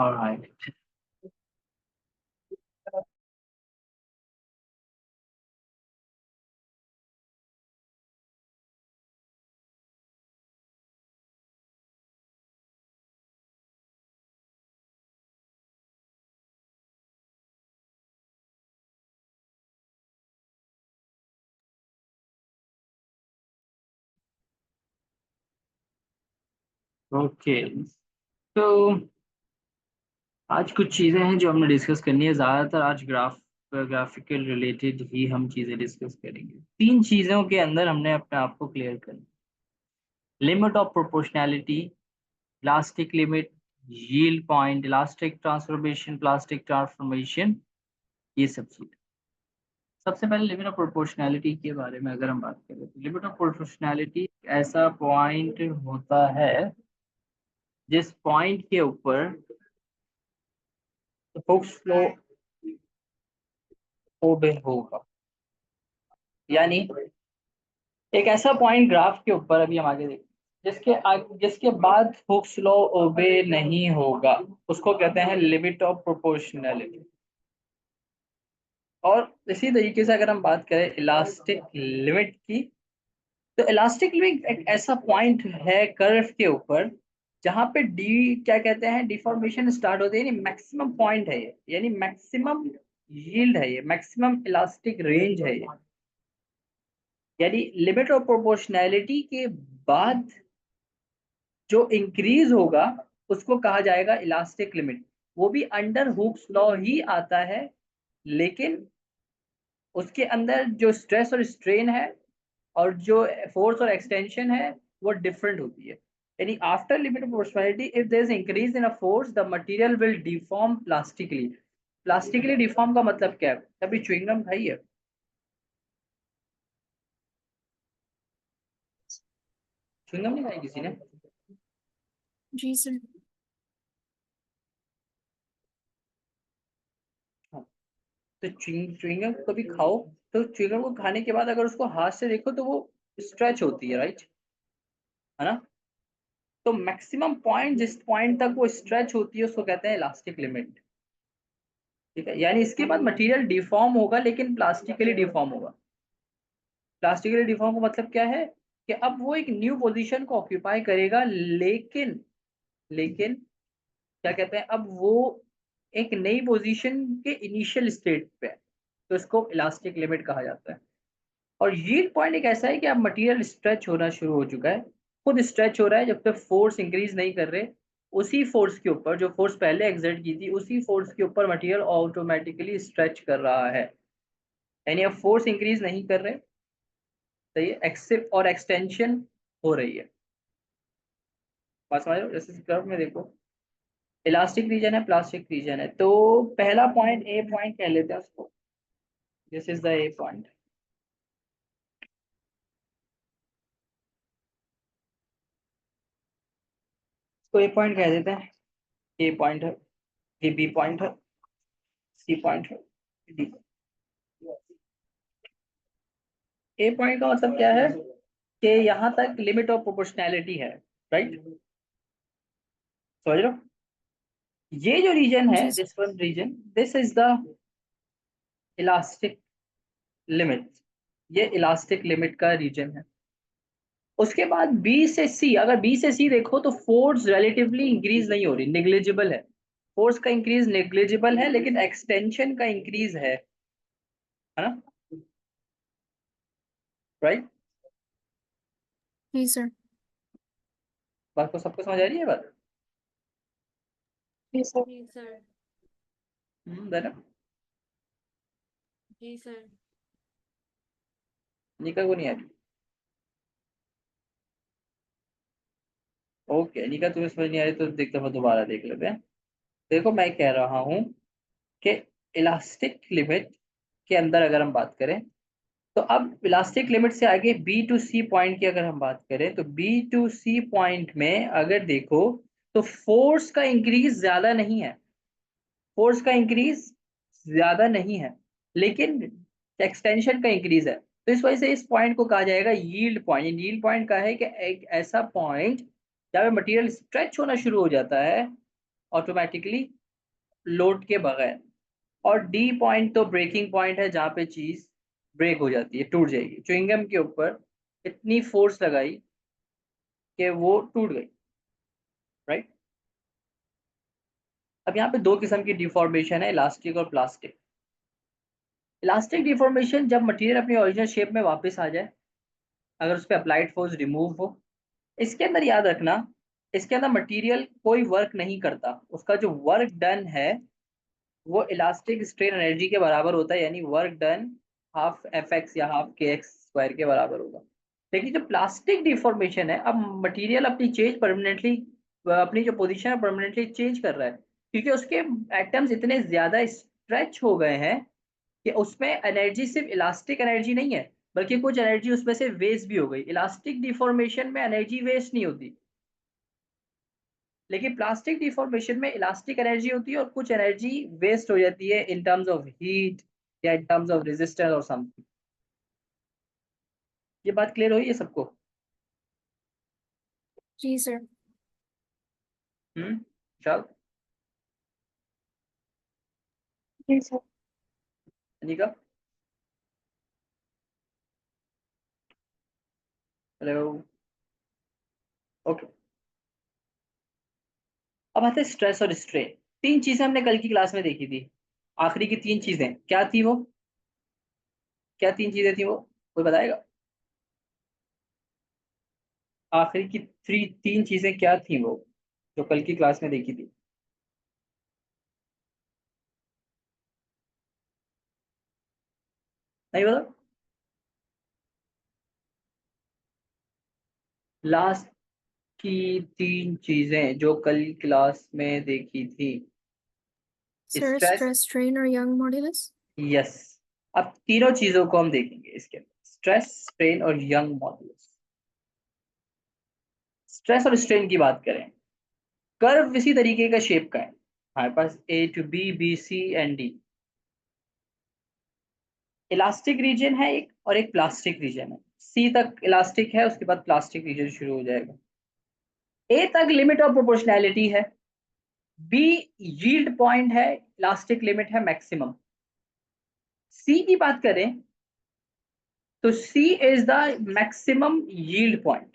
Alright. Okay, तो आज कुछ चीज़ें हैं जो हमने डिस्कस करनी है। ज़्यादातर आज ग्राफिकल रिलेटेड ही हम चीज़ें डिस्कस करेंगे। तीन चीज़ों के अंदर हमने अपने आप को क्लियर करना: limit of proportionality, elastic limit, yield point, elastic transformation, plastic transformation, ये सब चीज़ें। सबसे पहले लिमिट ऑफ प्रोपोर्शनैलिटी के बारे में अगर हम बात करें, तो लिमिट ऑफ प्रोपोर्शनैलिटी ऐसा पॉइंट होता है जिस पॉइंट के ऊपर हुक्स फ्लो ओबे होगा। यानी एक ऐसा पॉइंट ग्राफ के ऊपर, अभी हम आगे देखें, जिसके बाद हुक्स लॉ ओबे नहीं होगा, उसको कहते हैं लिमिट ऑफ प्रोपोर्शनैलिटी। और इसी तरीके से अगर हम बात करें इलास्टिक लिमिट की, तो इलास्टिक लिमिट एक ऐसा पॉइंट है कर्व के ऊपर जहां पे डी क्या कहते हैं, डिफॉर्मेशन स्टार्ट होते हैं, यानी मैक्सिमम पॉइंट है ये, यानी मैक्सिमम यील्ड है ये, मैक्सिमम इलास्टिक रेंज है ये। यानी लिमिट ऑफ प्रोपोर्शनैलिटी के बाद जो इंक्रीज होगा उसको कहा जाएगा इलास्टिक लिमिट। वो भी अंडर हुक्स लॉ ही आता है, लेकिन उसके अंदर जो स्ट्रेस और स्ट्रेन है और जो फोर्स और एक्सटेंशन है वो डिफरेंट होती है। यानी after limit of proportionality, if there is increase in a force, the material will deform plastically. Plastically deform का मतलब क्या है? कभी च्युइंगम खाई है? च्युइंगम नहीं खाई किसी ने? जी सर। हाँ, तो च्युइंगम कभी खाओ, तो च्युइंगम को खाने के बाद अगर उसको हाथ से देखो तो वो स्ट्रेच होती है, राइट? है ना? तो मैक्सिमम पॉइंट, जिस पॉइंट तक वो स्ट्रेच होती है, उसको कहते हैं इलास्टिक लिमिट। ठीक है, यानी इसके बाद मटेरियल डिफॉर्म होगा, लेकिन प्लास्टिकली डिफॉर्म होगा। प्लास्टिकली डिफॉर्म का मतलब क्या है कि अब वो एक न्यू पोजीशन को ऑक्यूपाई करेगा, लेकिन लेकिन क्या कहते हैं, अब वो एक नई पोजीशन के इनिशियल स्टेट पे है, तो इसको इलास्टिक लिमिट कहा जाता है। और यील्ड पॉइंट एक ऐसा है कि अब मटेरियल स्ट्रेच होना शुरू हो चुका है, खुद स्ट्रेच हो रहा है, जब तक फोर्स इंक्रीज नहीं कर रहे। उसी फोर्स के ऊपर, जो फोर्स पहले एक्सर्ट की थी, उसी फोर्स के ऊपर मटेरियल ऑटोमेटिकली स्ट्रेच कर रहा है। यानी अब फोर्स इंक्रीज नहीं कर रहे, सही है, एक्सिप और एक्सटेंशन हो रही है। बात समझ रहे हो? जैसे कर्व में देखो, इलास्टिक रीजन है, प्लास्टिक रीजन है। तो पहला पॉइंट ए पॉइंट कह लेते हैं उसको, this is the A point. इसको ए पॉइंट कह देते हैं। ए पॉइंट है, ये बी पॉइंट है, सी पॉइंट है, डी। ए पॉइंट का मतलब क्या है कि यहाँ तक लिमिट ऑफ प्रोपोर्शनैलिटी है, राइट? समझ रहे हो? ये जो रीजन है, जी sir. This one region, this is the elastic limit. ये इलास्टिक लिमिट का रीजन है। उसके बाद बी से सी, अगर बी से सी देखो तो फोर्स रिलेटिवली इंक्रीज नहीं हो रही, नेग्लिजिबल है। फोर्स का इंक्रीज नेग्लिजिबल है, लेकिन एक्सटेंशन का इंक्रीज है ना? राइट? जी सर। बात को सबको समझ आ रही है बात? जी सर। जी सर। देना। जी सर। निका को नहीं आ रही? ओके निका, तुम्हें समझ नहीं आ रही तो देख, दफा दोबारा देख लेते हैं। देखो, मैं कह रहा हूं कि इलास्टिक लिमिट के अंदर अगर हम बात करें, तो अब इलास्टिक लिमिट से आगे बी टू सी पॉइंट की अगर हम बात करें, तो बी टू सी पॉइंट में अगर देखो तो फोर्स का इंक्रीज ज्यादा नहीं है, फोर्स का इंक्रीज ज्यादा नहीं है, लेकिन एक्सटेंशन का इंक्रीज है। तो इस वजह से इस पॉइंट को कहा जाएगा यील्ड पॉइंट। यील्ड पॉइंट का है कि एक ऐसा पॉइंट जहाँ पे मटेरियल स्ट्रेच होना शुरू हो जाता है, ऑटोमेटिकली लोड के बगैर। और डी पॉइंट तो ब्रेकिंग पॉइंट है, जहां पे चीज ब्रेक हो जाती है, टूट जाएगी। च्युइंगम के ऊपर इतनी फोर्स लगाई कि वो टूट गई, राइट। अब यहाँ पे दो किस्म की डिफॉर्मेशन है, इलास्टिक और प्लास्टिक। इलास्टिक डिफॉर्मेशन जब मटेरियल अपनी ओरिजिनल शेप में वापस आ जाए, अगर उस पर अप्लाइड फोर्स रिमूव हो। इसके अंदर याद रखना, इसके अंदर मटेरियल कोई वर्क नहीं करता, उसका जो वर्क डन है वो इलास्टिक स्ट्रेन एनर्जी के बराबर होता है, यानी work done half F x या हाफ के एक्स स्क्वायर के बराबर होगा। लेकिन जो प्लास्टिक डिफॉर्मेशन है, अब मटेरियल अपनी चेंज परमानेंटली, अपनी जो पोजीशन है परमानेंटली चेंज कर रहा है, क्योंकि उसके एटम्स इतने ज्यादा स्ट्रेच हो गए हैं कि उसमें एनर्जी सिर्फ इलास्टिक एनर्जी नहीं है, बल्कि कुछ एनर्जी उसमें से वेस्ट भी हो गई। इलास्टिक डिफॉर्मेशन में एनर्जी वेस्ट नहीं होती, लेकिन प्लास्टिक डिफॉर्मेशन में इलास्टिक एनर्जी होती है और कुछ एनर्जी वेस्ट हो जाती है इन टर्म्स ऑफ हीट या इन टर्म्स ऑफ रेजिस्टेंस और समथिंग। ये बात क्लियर हुई है सबको? जी सर। चल, जी सर। Anika, hello, okay. अब आते हैं स्ट्रेस और स्ट्रेन। तीन चीजें हमने कल की क्लास में देखी थी, आखिरी की तीन चीजें क्या थी वो? क्या तीन चीजें थी वो, कोई बताएगा? आखिरी की तीन चीजें क्या थी वो, जो कल की क्लास में देखी थी? नहीं बता? लास्ट की तीन चीजें जो कल क्लास में देखी थी, सर स्ट्रेस। स्ट्रेस स्ट्रेन और यंग मॉड्यूलस। यस। अब तीनों चीजों को हम देखेंगे इसके अंदर, स्ट्रेस, स्ट्रेन और यंग मॉडुलस। स्ट्रेस और स्ट्रेन की बात करें, कर्व इसी तरीके का शेप का है, हमारे पास A to B, B C and D. Elastic region है एक और एक प्लास्टिक रीजन है। सी तक इलास्टिक है, उसके बाद प्लास्टिक रीजन शुरू हो जाएगा। ए तक लिमिट ऑफ प्रोपोर्शनैलिटी है, बी यील्ड पॉइंट है, इलास्टिक लिमिट है मैक्सिमम। सी की बात करें तो C is the maximum yield point,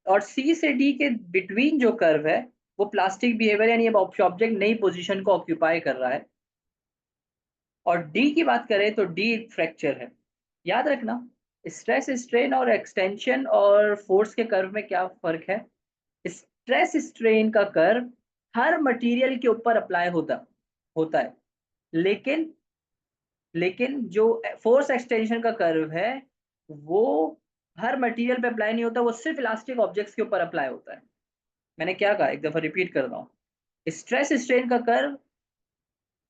और सी से डी के बिटवीन जो कर्व है वो प्लास्टिक बिहेवियर, यानी अब ऑब्जेक्ट नई पोजीशन को ऑक्यूपाई कर रहा है। और डी की बात करें तो डी फ्रैक्चर है। याद रखना, स्ट्रेस स्ट्रेन और एक्सटेंशन और फोर्स के कर्व में क्या फर्क है। स्ट्रेस स्ट्रेन का कर्व हर मटेरियल के ऊपर अप्लाई होता होता है, लेकिन लेकिन जो फोर्स एक्सटेंशन का कर्व है वो हर मटेरियल पे अप्लाई नहीं होता, वो सिर्फ इलास्टिक ऑब्जेक्ट्स के ऊपर अप्लाई होता है। मैंने क्या कहा, एक दफा रिपीट कर रहा हूँ, स्ट्रेस स्ट्रेन का कर्व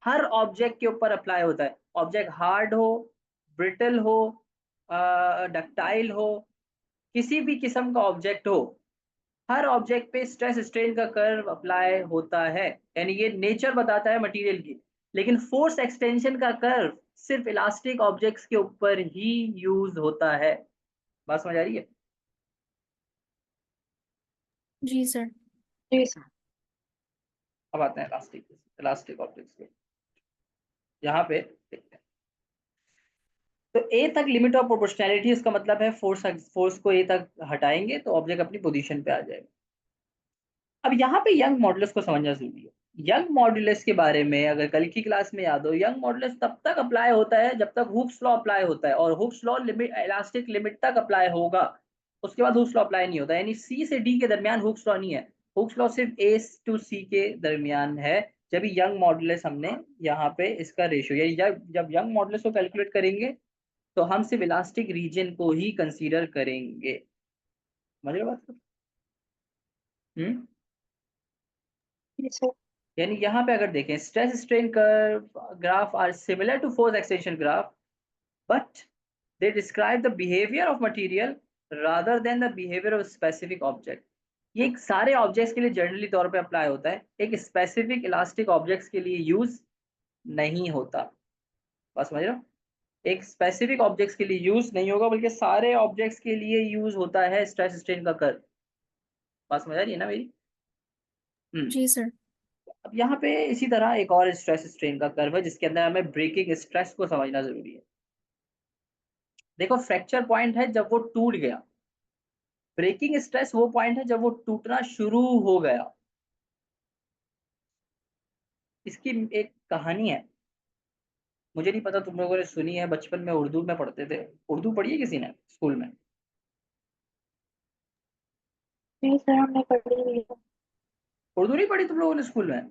हर ऑब्जेक्ट के ऊपर अप्लाई होता है, ऑब्जेक्ट हार्ड हो, ब्रिटल हो, डक्टाइल हो, किसी भी किस्म का ऑब्जेक्ट हो, हर ऑब्जेक्ट पे स्ट्रेस स्ट्रेन का कर्व अप्लाई होता है, यानी ये नेचर बताता है मटेरियल की। लेकिन फोर्स एक्सटेंशन का कर्व सिर्फ इलास्टिक ऑब्जेक्ट्स के ऊपर ही यूज होता है। बात समझ आ रही है? जी सर। जी सर। अब आते हैं इलास्टिक इलास्टिक ऑब्जेक्ट्स पे। यहाँ पे देखते हैं, तो ए तक लिमिट ऑफ प्रोपोर्शनैलिटी, इसका मतलब है फोर्स को ए तक हटाएंगे तो ऑब्जेक्ट अपनी पोजीशन पे आ जाएगा। अब यहाँ पे यंग मॉडुलस को समझना जरूरी है। यंग मॉडुलस के बारे में अगर कल की क्लास में याद हो, यंग मॉडुलस तब तक अप्लाई होता है जब तक हुक्स लॉ अप्लाई होता है, और Hooke's law limit elastic limit तक अप्लाई होगा, उसके बाद हुक्स लॉ अप्लाई नहीं होता, यानी सी से डी के दरमियान हुक्स लॉ नहीं है। हुक्स लॉ सिर्फ ए टू सी के दरमियान है। जब यंग मॉडुलस हमने यहाँ पे इसका रेशियो, यानी जब जब यंग मॉडुलस को कैलकुलेट करेंगे तो हम सिर्फ इलास्टिक रीजन को ही कंसीडर करेंगे। समझ रहे हो बात को? हम्म। यानी यहाँ पे अगर देखें, stress strain curve graph are similar to force extension graph, but they describe the behavior of material rather than the behavior of specific object। ये एक सारे ऑब्जेक्ट्स के लिए जनरली तौर पे अप्लाई होता है, एक स्पेसिफिक इलास्टिक ऑब्जेक्ट्स के लिए यूज नहीं होता। बस समझ रहे हो, एक स्पेसिफिक ऑब्जेक्ट्स के लिए यूज नहीं होगा, बल्कि सारे ऑब्जेक्ट्स के लिए यूज होता है स्ट्रेस स्ट्रेन का कर्व। बात समझ आ रही है ना मेरी? हम्म। जी सर। अब यहाँ पे इसी तरह एक और स्ट्रेस स्ट्रेन का कर्व है जिसके अंदर हमें ब्रेकिंग स्ट्रेस को समझना जरूरी है। देखो फ्रैक्चर पॉइंट है जब वो टूट गया, ब्रेकिंग स्ट्रेस वो पॉइंट है जब वो टूटना शुरू हो गया। इसकी एक कहानी है, मुझे नहीं पता तुम लोगों ने सुनी है, बचपन में उर्दू में पढ़ते थे। उर्दू पढ़ी है किसी ने स्कूल में? नहीं सर, हमने पढ़ी हुई है। उर्दू नहीं पढ़ी तुम लोगों ने स्कूल में?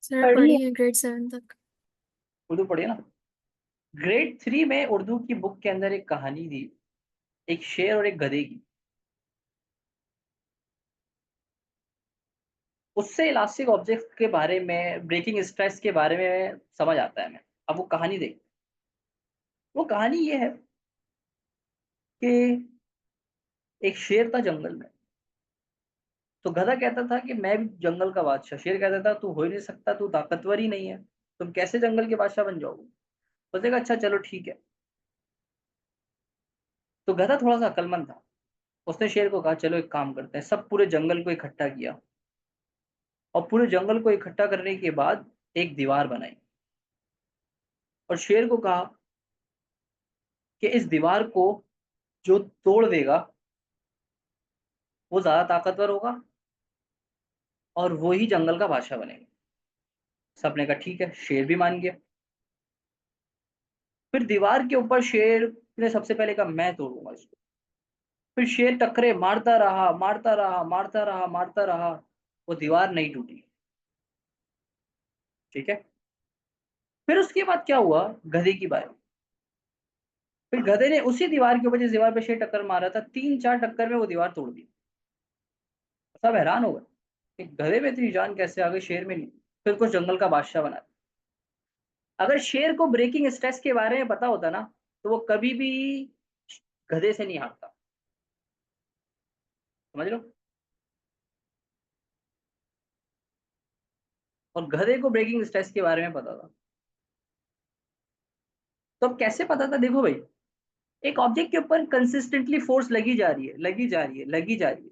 सर पढ़ी पढ़ी है ग्रेड 7 तक। उर्दू पढ़ी है ना? ग्रेड 3 में उर्दू की बुक के अंदर एक कहानी थी, एक शेर और एक गधे की। उससे इलास्टिक ऑब्जेक्ट के बारे में, ब्रेकिंग स्ट्रेस के बारे में समझ आता है हमें। अब वो कहानी देख, वो कहानी ये है कि एक शेर था जंगल में। तो गधा कहता था कि मैं भी जंगल का बादशाह। शेर कहता था तू हो ही नहीं सकता, तू ताकतवर ही नहीं है, तुम कैसे जंगल के बादशाह बन जाओगे? बोलते अच्छा चलो ठीक है। तो गधा थोड़ा सा अक्लमंद था, उसने शेर को कहा चलो एक काम करते हैं। सब पूरे जंगल को इकट्ठा किया और पूरे जंगल को इकट्ठा करने के बाद एक दीवार बनाई और शेर को कहा कि इस दीवार को जो तोड़ देगा वो ज्यादा ताकतवर होगा और वो ही जंगल का बादशाह बनेगा। सबने कहा ठीक है, शेर भी मान गया। फिर दीवार के ऊपर शेर ने सबसे पहले कहा मैं तोड़ूंगा इसको। फिर शेर टकरे, मारता रहा मारता रहा मारता रहा मारता रहा, वो दीवार नहीं टूटी। ठीक है। फिर उसके बाद क्या हुआ, गधे की बारी। फिर गधे ने उसी दीवार के ऊपर, जिस दीवार पे शेर टक्कर मारा था, 3-4 टक्कर में वो दीवार तोड़ दी। सब हैरान हो गए कि गधे में इतनी जान कैसे आ गई, शेर में नहीं। फिर कुछ जंगल का बादशाह बना। अगर शेर को ब्रेकिंग स्ट्रेस के बारे में पता होता ना, तो वो कभी भी गधे से नहीं हारता। समझ लो। और गधे को ब्रेकिंग स्ट्रेस के बारे में पता था। तो अब कैसे पता था? देखो भाई, एक ऑब्जेक्ट के ऊपर कंसिस्टेंटली फोर्स लगी जा रही है, लगी जा रही है, लगी जा रही है।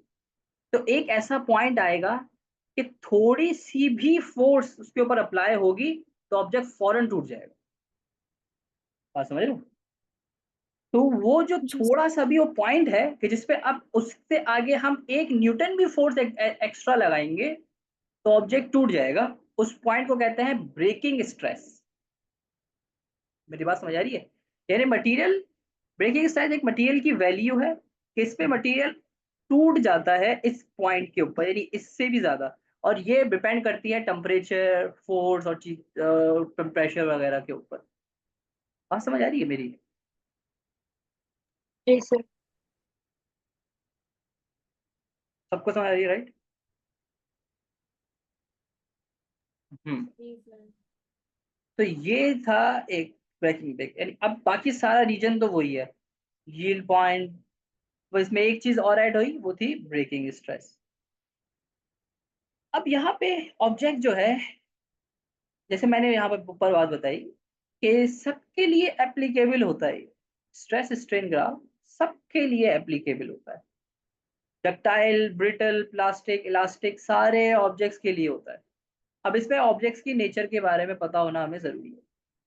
तो एक ऐसा पॉइंट आएगा कि थोड़ी सी भी फोर्स उसके ऊपर अप्लाई होगी तो ऑब्जेक्ट फौरन टूट जाएगा। बात समझ रहे हो? तो वो जो जी सर। थोड़ा सा भी वो पॉइंट है कि जिसपे अब उससे आगे हम 1 न्यूटन भी फोर्स एक्स्ट्रा लगाएंगे तो ऑब्जेक्ट टूट जाएगा। उस पॉइंट को कहते हैं ब्रेकिंग स्ट्रेस। मेरी बात समझ आ रही है? यानी मटेरियल, ब्रेकिंग स्ट्रेस एक मटेरियल की वैल्यू है कि इस पे मटेरियल टूट जाता है इस पॉइंट के ऊपर, यानी इससे भी ज्यादा। और ये डिपेंड करती है टेम्परेचर, फोर्स और चीज, प्रेशर वगैरह के ऊपर। बात समझ आ रही है मेरी? जी सर। सबको समझ आ रही है, राइट? हम्म। जी सर। तो ये था एक ब्रेकिंग ब्रेक, यानी अब बाकी सारा रीजन तो वही है, यील्ड पॉइंट। तो इसमें एक चीज और ऐड हुई, वो थी ब्रेकिंग स्ट्रेस। अब यहाँ पे ऑब्जेक्ट जो है, जैसे मैंने यहाँ पर ऊपर बात बताई कि सबके लिए एप्लीकेबल होता है। स्ट्रेस स्ट्रेन ग्राफ सबके लिए एप्लीकेबल होता है। डक्टाइल, ब्रिटल, प्लास्टिक, इलास्टिक, सारे ऑब्जेक्ट्स के लिए होता है। अब इसमें ऑब्जेक्ट्स की नेचर के बारे में पता होना हमें जरूरी है।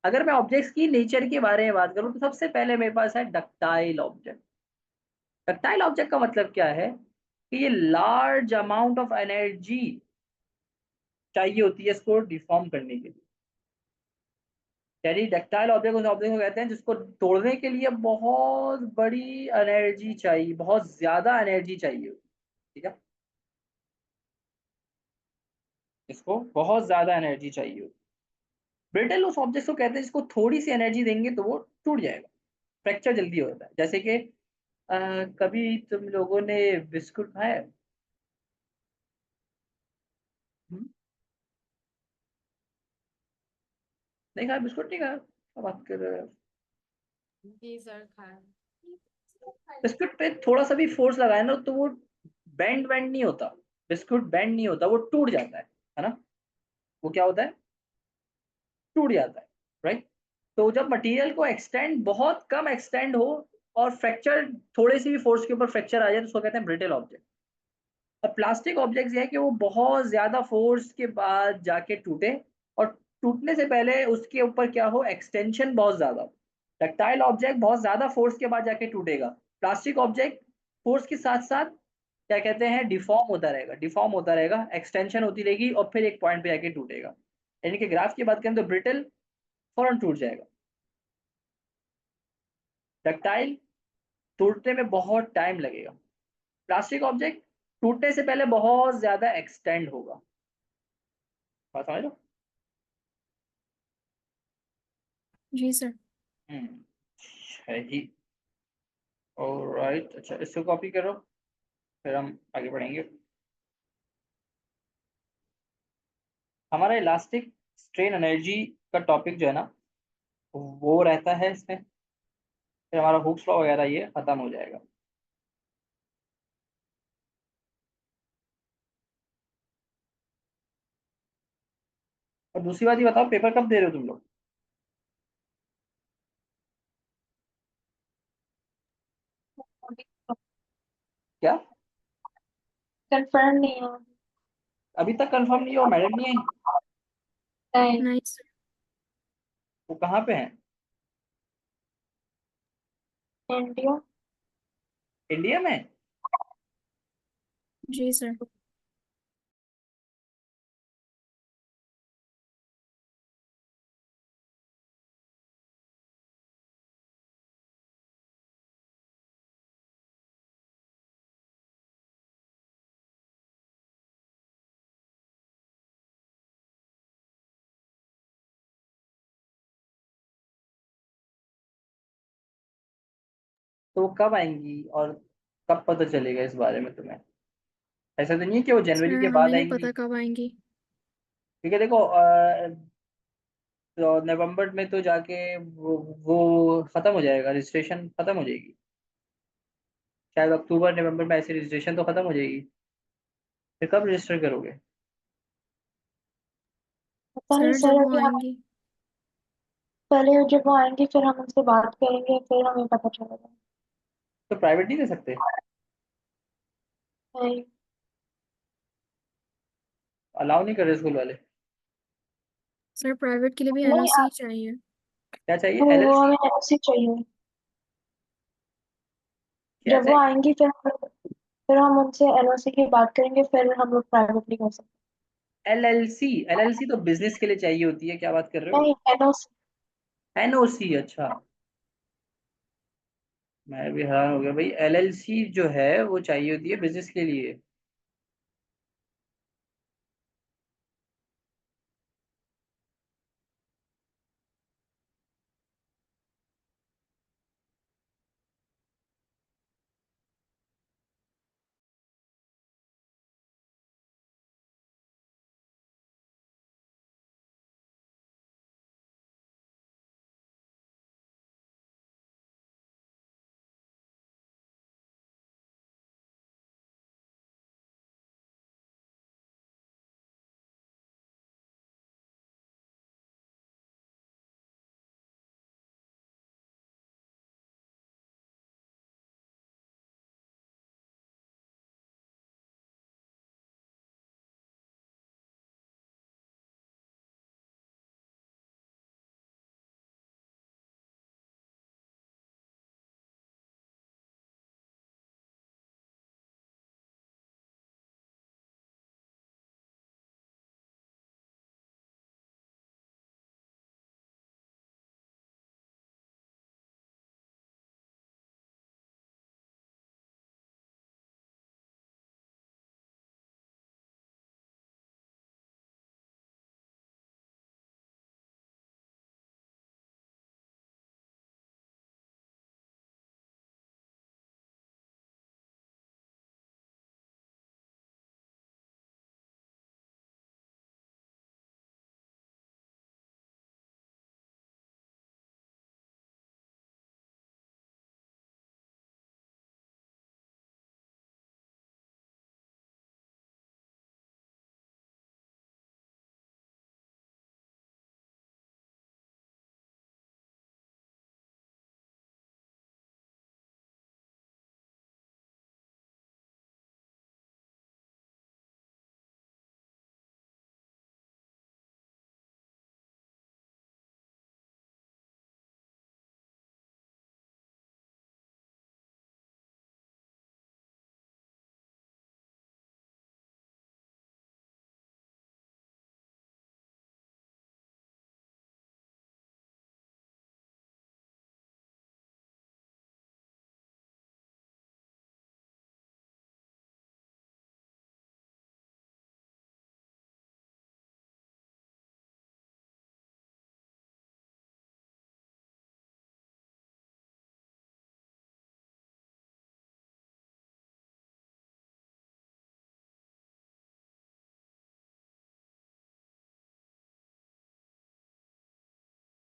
अगर मैं ऑब्जेक्ट्स की नेचर के बारे में बात करूं तो सबसे पहले मेरे पास है डक्टाइल ऑब्जेक्ट। डक्टाइल ऑब्जेक्ट का मतलब क्या है कि ये लार्ज अमाउंट ऑफ एनर्जी चाहिए होती है इसको डिफॉर्म करने के लिए। यानी डक्टाइल ऑब्जेक्ट उस ऑब्जेक्ट को कहते हैं जिसको तोड़ने के लिए बहुत बड़ी एनर्जी चाहिए, बहुत ज्यादा एनर्जी चाहिए। ठीक है, इसको बहुत ज्यादा एनर्जी चाहिए। ब्रिटल उस ऑब्जेक्ट को कहते हैं जिसको थोड़ी सी एनर्जी देंगे तो वो टूट जाएगा, फ्रैक्चर जल्दी होता है। जैसे कि कभी तुम लोगों ने बिस्कुट खाया है? हम्म? नहीं खाया बिस्कुट? नहीं खाया? क्या बात कर रहे हो? जी सर, खाया। बिस्कुट पे थोड़ा सा भी फोर्स लगाए ना तो वो बेंड बेंड नहीं होता, बिस्कुट बेंड नहीं होता, वो टूट जाता है ना? वो क्या होता है? टूट जाता है, राइट? तो जब मटेरियल को एक्सटेंड, बहुत कम एक्सटेंड हो और फ्रैक्चर, थोड़े से भी फोर्स के ऊपर फ्रैक्चर आ जाए तो उसको कहते हैं ब्रिटल ऑब्जेक्ट। और प्लास्टिक ऑब्जेक्ट्स ये है कि वो बहुत ज्यादा फोर्स के बाद जाके टूटे, और टूटने से पहले उसके ऊपर क्या हो, एक्सटेंशन बहुत ज्यादा। डक्टाइल ऑब्जेक्ट बहुत ज्यादा फोर्स के बाद जाके टूटेगा, प्लास्टिक ऑब्जेक्ट फोर्स के साथ साथ क्या कहते हैं, डिफॉर्म होता रहेगा, डिफॉर्म होता रहेगा, एक्सटेंशन होती रहेगी और फिर एक पॉइंट पे जाके टूटेगा। यानी कि ग्राफ की बात करें तो ब्रिटल फौरन टूट जाएगा, डक्टाइल टूटने में बहुत टाइम लगेगा, प्लास्टिक ऑब्जेक्ट टूटने से पहले बहुत ज्यादा एक्सटेंड होगा। बात समझ लो। जी सर। सही। ऑलराइट, अच्छा इसको कॉपी करो, फिर हम आगे बढ़ेंगे। हमारा इलास्टिक स्ट्रेन एनर्जी का टॉपिक जो है ना, वो रहता है इसमें, फिर हमारा हुक्स लॉ वगैरह ये खत्म हो जाएगा। और दूसरी बात ये बताओ, पेपर कब दे रहे हो तुम लोग? क्या? कंफर्म नहीं है। अभी तक कंफर्म नहीं हो, मैडम नहीं आई? नहीं। नहीं सर। वो कहाँ पे है? इंडिया। इंडिया में? जी सर। तो वो कब आएंगी और कब पता चलेगा इस बारे में तुम्हें? ऐसा तो नहीं है कि वो जनवरी सर के हमें बाद नहीं आएंगी? पता कब आएंगी। क्योंकि देखो तो नवंबर में तो जाके वो खत्म हो जाएगा, रजिस्ट्रेशन खत्म हो जाएगी, शायद अक्टूबर नवंबर में ऐसी रजिस्ट्रेशन तो खत्म हो जाएगी। फिर कब रजिस्टर करोगे? पता नहीं सर सर, जब वो अभी हम आएंगी। पहले जब वो आएंगे फिर हम उनसे बात करेंगे, फिर हमें पता चलेगा। तो प्राइवेट नहीं दे सकते? नहीं। अलाउ नहीं कर रहे स्कूल वाले? सर प्राइवेट के लिए भी नहीं एनओसी चाहिए। क्या चाहिए, वो एलएलसी? हमें एनओसी चाहिए। क्या जब वो चाहिए? आएंगी फिर हम उनसे एनओसी की बात करेंगे, फिर हम लोग प्राइवेटली कर सकते एलएलसी? एलएलसी तो बिजनेस के लिए चाहिए होती है, क्या बात कर रहे हैं। हो? नहीं, एनओसी। एनओसी? अच्छा, मैं भी हैरान हो गया भाई, एलएलसी जो है वो चाहिए होती है बिजनेस के लिए।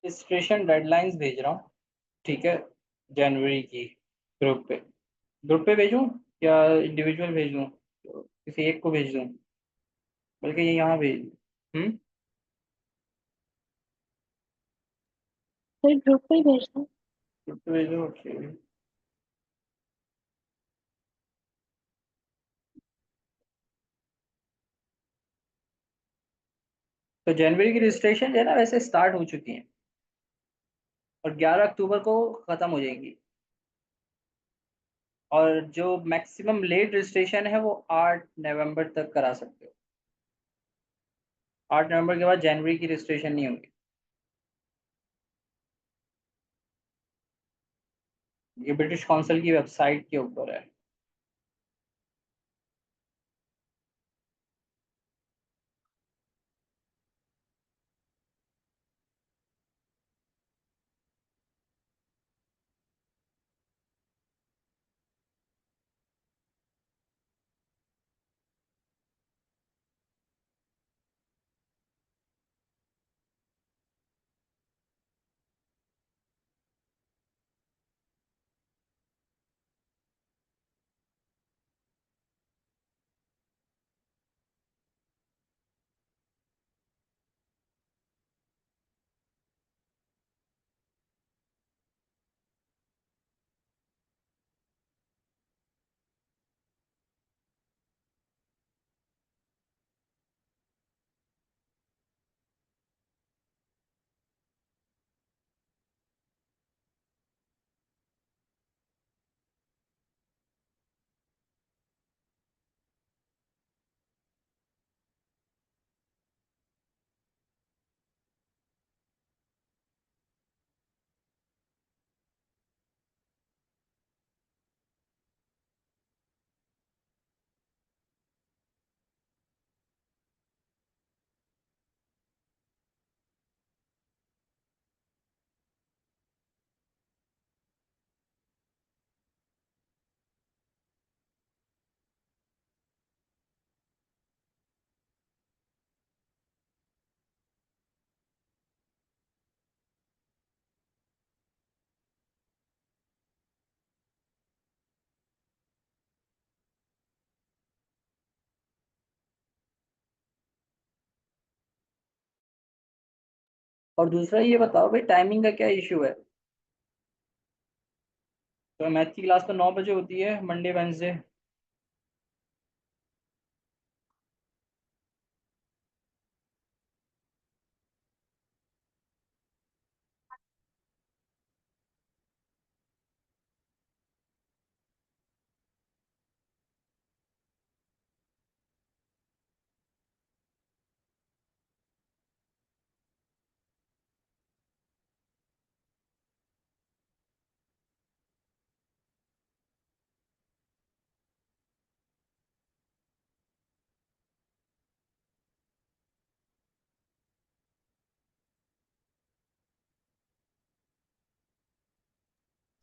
रजिस्ट्रेशन डेडलाइंस भेज रहा हूँ, ठीक है, जनवरी की, ग्रुप पे भेजूँ या इंडिविजुअल भेजूँ, किसी एक को भेज दूँ, बल्कि ये यहाँ भेज। हम्म। फिर ग्रुप पे ही भेजना। ग्रुप पे भेजो, ओके। तो जनवरी की रजिस्ट्रेशन जो है ना वैसे स्टार्ट हो चुकी है और 11 अक्टूबर को ख़त्म हो जाएंगी। और जो मैक्सिमम लेट रजिस्ट्रेशन है वो 8 नवंबर तक करा सकते हो। 8 नवंबर के बाद जनवरी की रजिस्ट्रेशन नहीं होगी। ये ब्रिटिश काउंसिल की वेबसाइट के ऊपर है। और दूसरा ये बताओ भाई, टाइमिंग का क्या इशू है? तो मैथ की क्लास तो 9 बजे होती है, मंडे वेंसडे।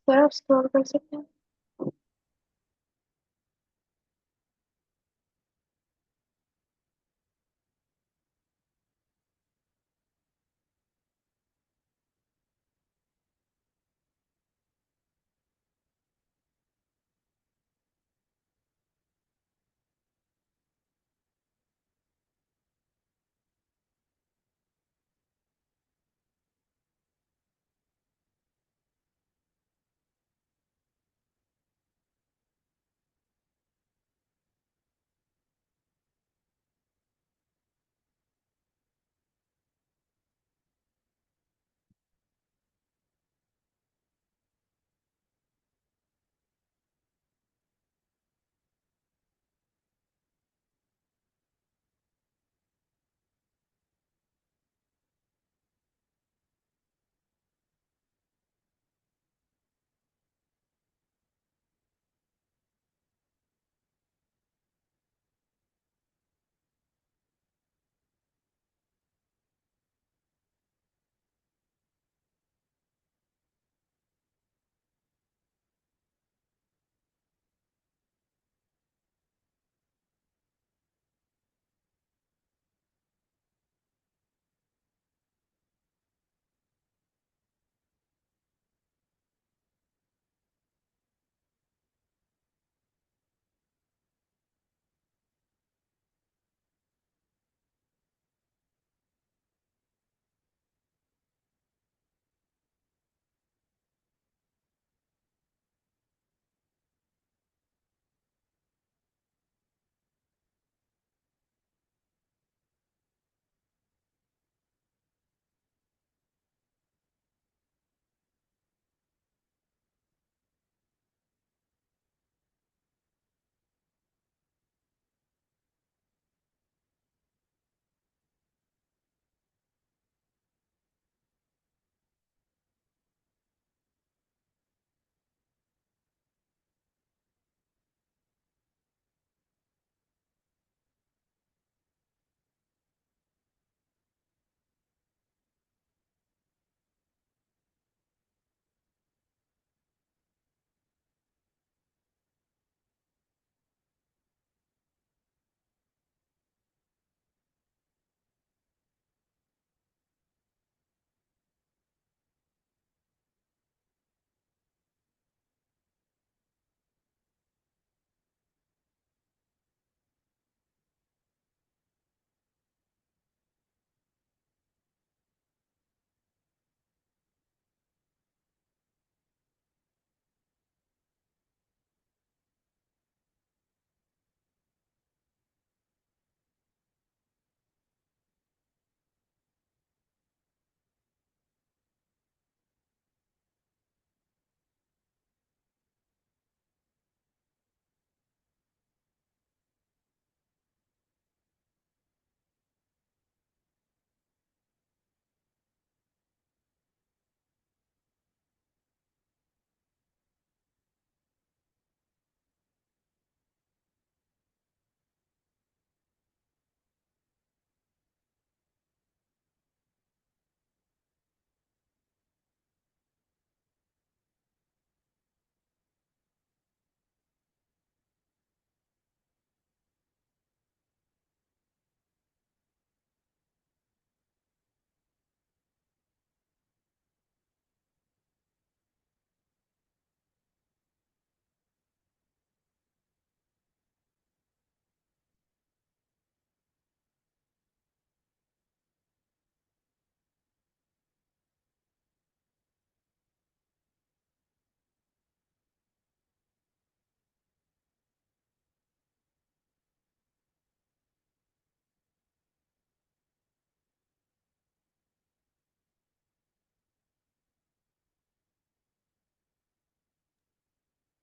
सर आप स्क्रॉल कर सकते हैं।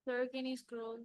Sir, can you scroll?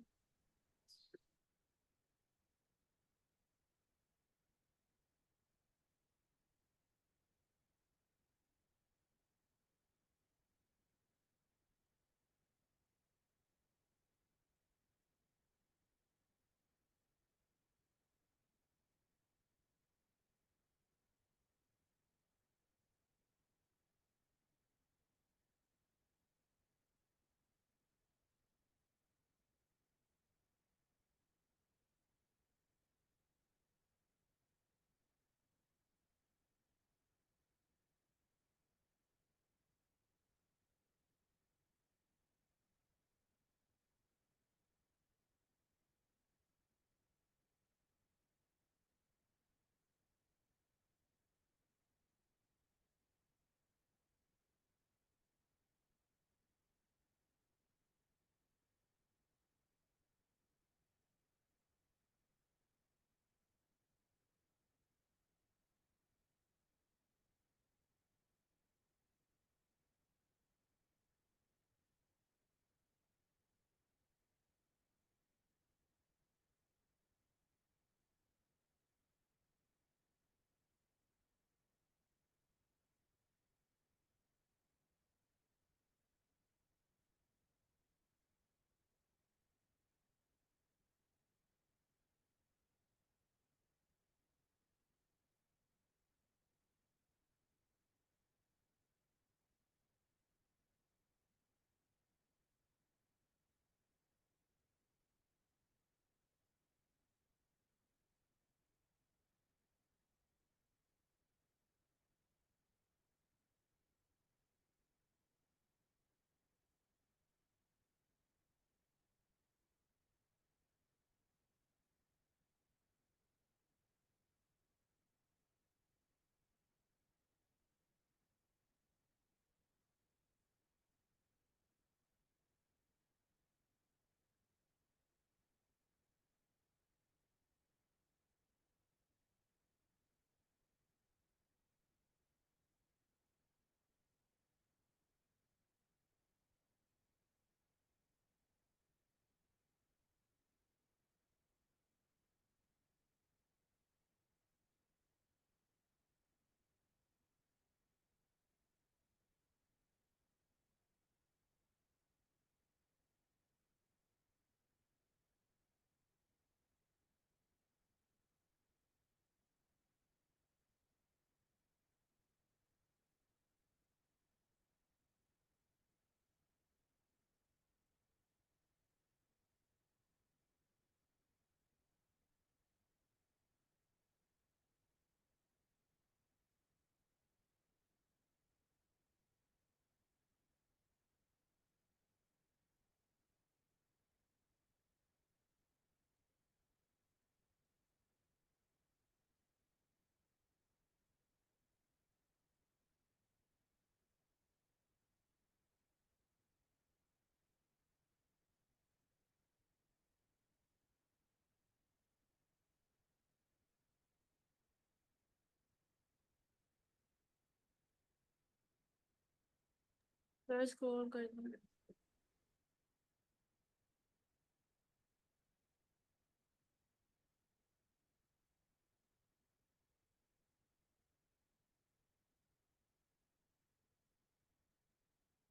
Sir, scroll कर दो.